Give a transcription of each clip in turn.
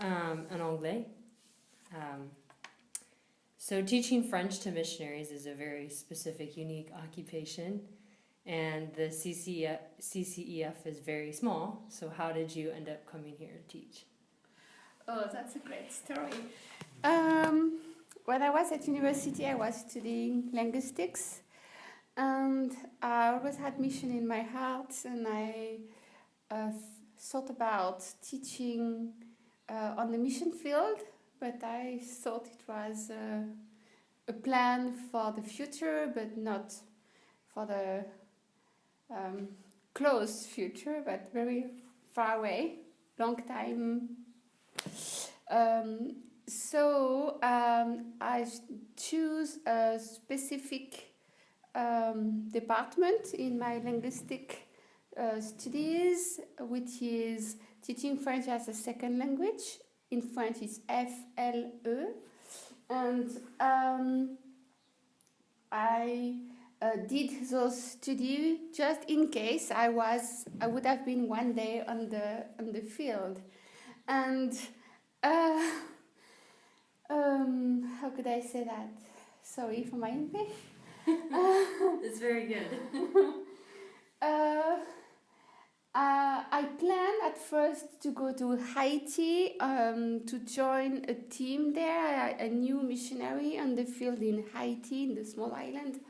en anglais. So teaching French to missionaries is a very specific, unique occupation, and the CCEF is very small. So how did you end up coming here to teach? Oh, that's a great story. When I was at university, I was studying linguistics, and I always had mission in my heart, and I thought about teaching on the mission field, but I thought it was a plan for the future, but not for the close future, but very far away, long time. So I choose a specific department in my linguistic studies, which is teaching French as a second language. In French, it's FLE, and I did those studies just in case I would have been one day on the field, and how could I say that? Sorry for my English. It's very good. I planned at first to go to Haiti to join a team there, a new missionary on the field in Haiti, in the small island.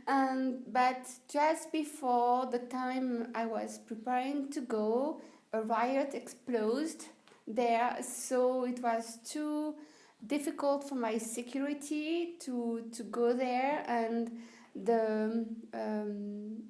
But just before the time I was preparing to go, a riot exploded there, so it was too difficult for my security to go there, and the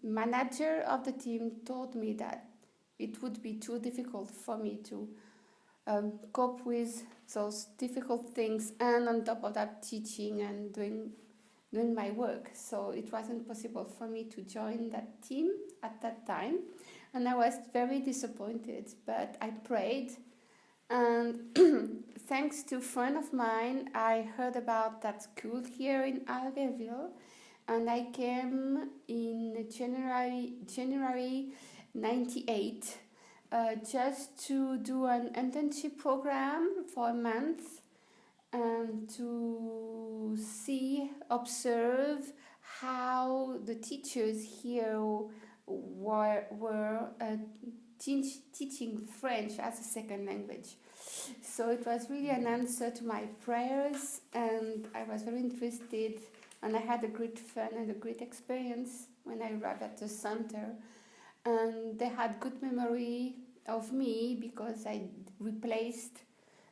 manager of the team told me that it would be too difficult for me to cope with those difficult things, and on top of that, teaching and doing my work. So it wasn't possible for me to join that team at that time, and I was very disappointed, but I prayed, and thanks to a friend of mine, I heard about that school here in Albertville, and I came in January 98 just to do an internship program for a month, and to observe how the teachers here were teaching French as a second language. So it was really an answer to my prayers, and I was very interested, and I had a great fun and a great experience when I arrived at the center. And they had good memory of me because I replaced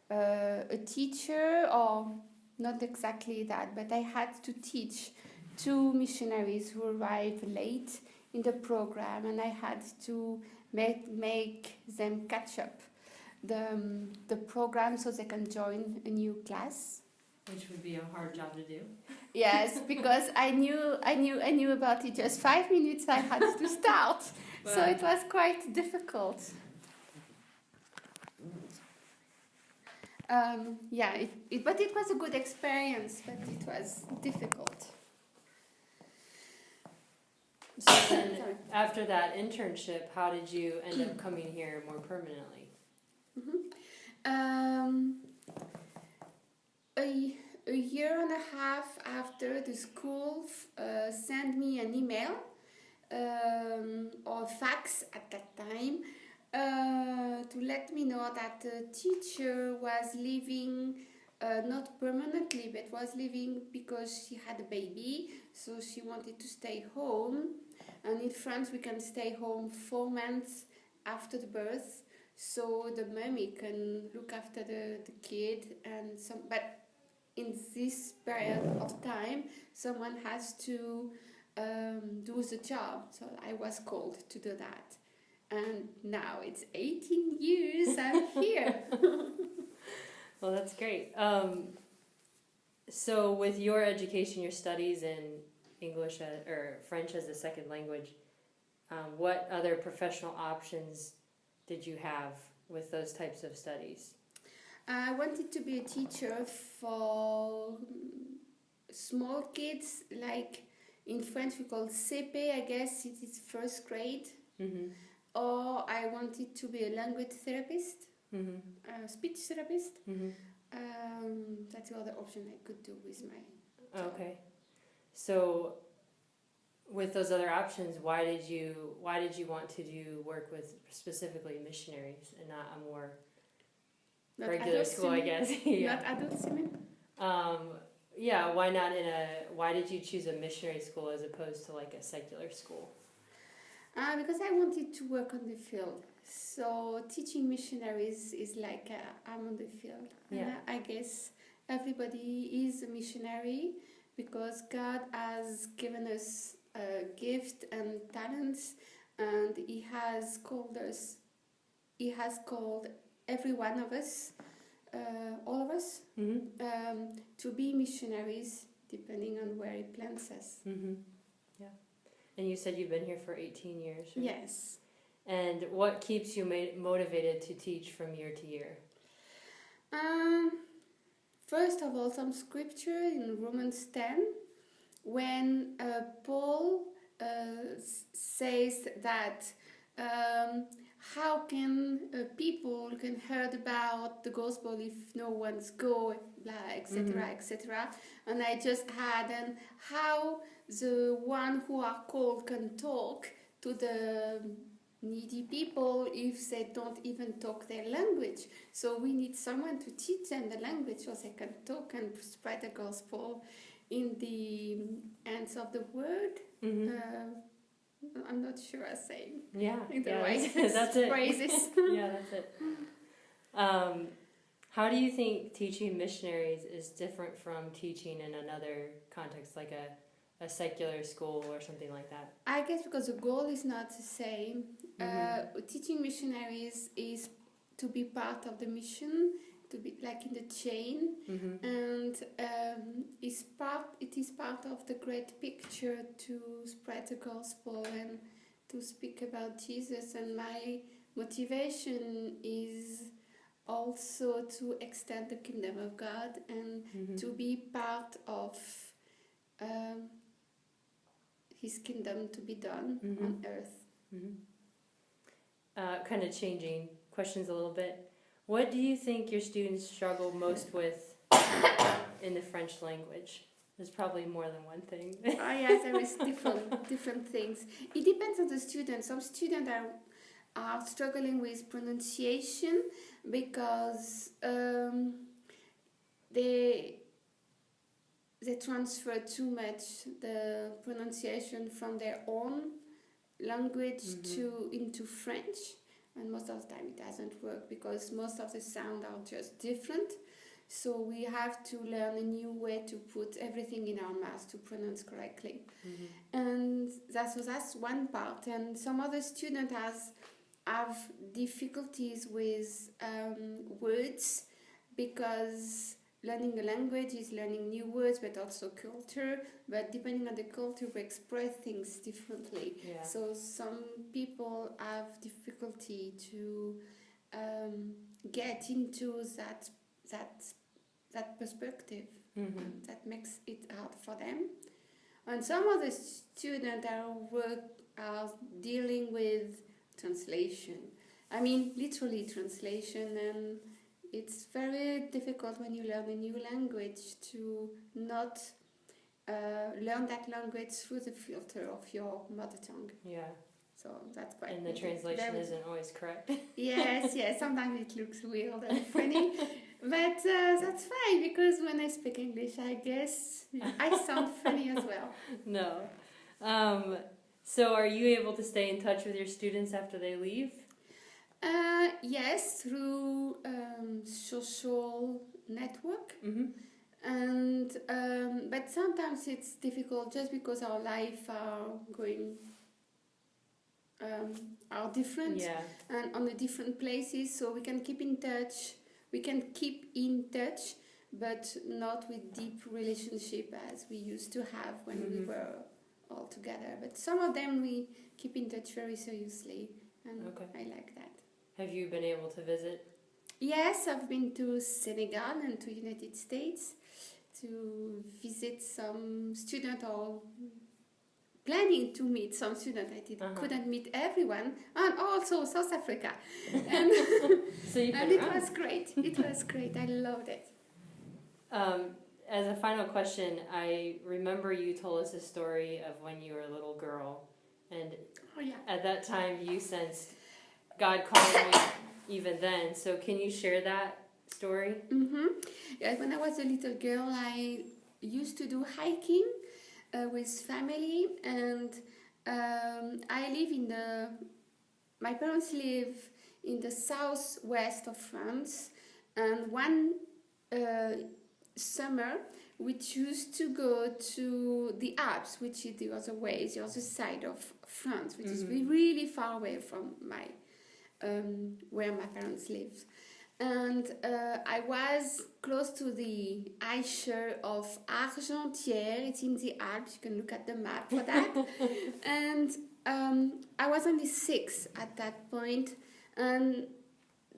a teacher, or not exactly that, but I had to teach two missionaries who arrived late in the program, and I had to make them catch up the program so they can join a new class. Which would be a hard job to do. Yes, because I knew about it just 5 minutes I had to start. Wow. So it was quite difficult. But it was a good experience, but it was difficult. So then, after that internship, how did you end up coming here more permanently? A year and a half after, the school sent me an email or fax at that time to let me know that the teacher was leaving, not permanently, but was leaving because she had a baby, so she wanted to stay home. And in France, we can stay home 4 months after the birth, so the mommy can look after the kid. But in this period of time, someone has to do the job. So I was called to do that. And now it's 18 years I'm here. Well, that's great. So with your education, your studies in English or French as a second language, what other professional options did you have with those types of studies? I wanted to be a teacher for small kids, like in French we call CP, I guess it is first grade. Mm-hmm. Or I wanted to be a language therapist. speech therapist. Mm-hmm. That's the other option I could do with my job. Okay. So, with those other options, why did you want to do work with specifically missionaries and not a more Not regular adults, school? you I mean? guess. Yeah. Not adults, you mean? Yeah. Why did you choose a missionary school as opposed to like a secular school? Because I wanted to work on the field. So teaching missionaries is like I'm on the field. Yeah. And I guess everybody is a missionary because God has given us gift and talents, and He has called us. He has called every one of us, all of us, to be missionaries, depending on where He plants us. Mm-hmm. Yeah. And you said you've been here for 18 years, right? Yes. And what keeps you motivated to teach from year to year? First of all, some scripture in Romans 10, when Paul says that how can people can heard about the gospel if no one's go, etc., etc. And I just had and how the one who are called can talk to the needy people if they don't even talk their language. So we need someone to teach them the language so they can talk and spread the gospel in the ends of the word. I'm not sure I say in the right that's it. phrases. Yeah, that's it. How do you think teaching missionaries is different from teaching in another context, like a secular school or something like that? I guess because the goal is not the same. Teaching missionaries is to be part of the mission, to be like in the chain, and it is part of the great picture to spread the gospel and to speak about Jesus. And my motivation is also to extend the kingdom of God and to be part of His kingdom to be done on earth. Kind of changing questions a little bit. What do you think your students struggle most with in the French language? There's probably more than one thing. Yes, there is different things. It depends on the student. Some students are struggling with pronunciation because they transfer too much the pronunciation from their own language into French, and most of the time it doesn't work because most of the sound are just different. So we have to learn a new way to put everything in our mouth to pronounce correctly. And that's one part. And some other students have difficulties with words because learning a language is learning new words, but also culture. But depending on the culture, we express things differently. Yeah. So some people have difficulty to get into that perspective. That makes it hard for them. And some of the students are dealing with translation. I mean, literally translation, and it's very difficult when you learn a new language to not learn that language through the filter of your mother tongue. Yeah. So that's quite. And the translation isn't always correct. Yes. Sometimes it looks weird and funny, but that's fine because when I speak English, I guess I sound funny as well. No. So are you able to stay in touch with your students after they leave? Yes, through social network, and but sometimes it's difficult just because our life are different and on the different places. So we can keep in touch. But not with deep relationship as we used to have when we were all together. But some of them we keep in touch very seriously, and I like that. Have you been able to visit? Yes, I've been to Senegal and to United States to visit some student or planning to meet some student. I couldn't meet everyone, and also South Africa. And So you've been And it around. was great. It was great. I loved it. As a final question, I remember you told us a story of when you were a little girl, and Oh yeah. at that time you sensed God calling you even then. So can you share that story? Mm-hmm. Yeah, when I was a little girl, I used to do hiking with family, and I live in the. My parents live in the southwest of France, and one summer we choose to go to the Alps, which is the other way, the other side of France, which is really far away from my where my parents live. And I was close to the Eicher of Argentière. It's in the Alps. You can look at the map for that. And I was only 6 at that point. And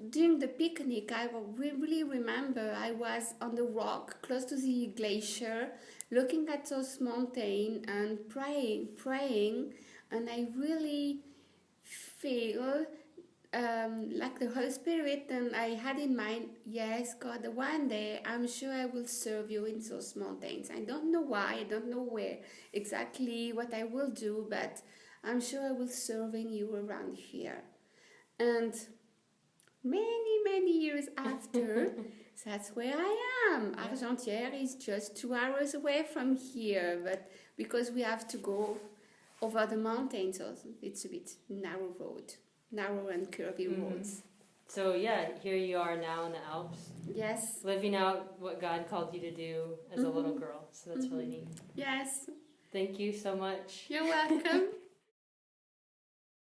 during the picnic, I really remember I was on the rock close to the glacier, looking at those mountains and praying. And I really feel like the Holy Spirit, and I had in mind, yes, God, one day I'm sure I will serve you in those mountains. I don't know why, I don't know where exactly what I will do, but I'm sure I will serving you around here. And many years after, that's where I am. Argentière is just 2 hours away from here, but because we have to go over the mountains, so it's a bit narrow and curvy roads. So yeah, here you are now in the Alps, Yes. living out what God called you to do as a little girl. So that's really neat. Yes. Thank you so much. You're welcome.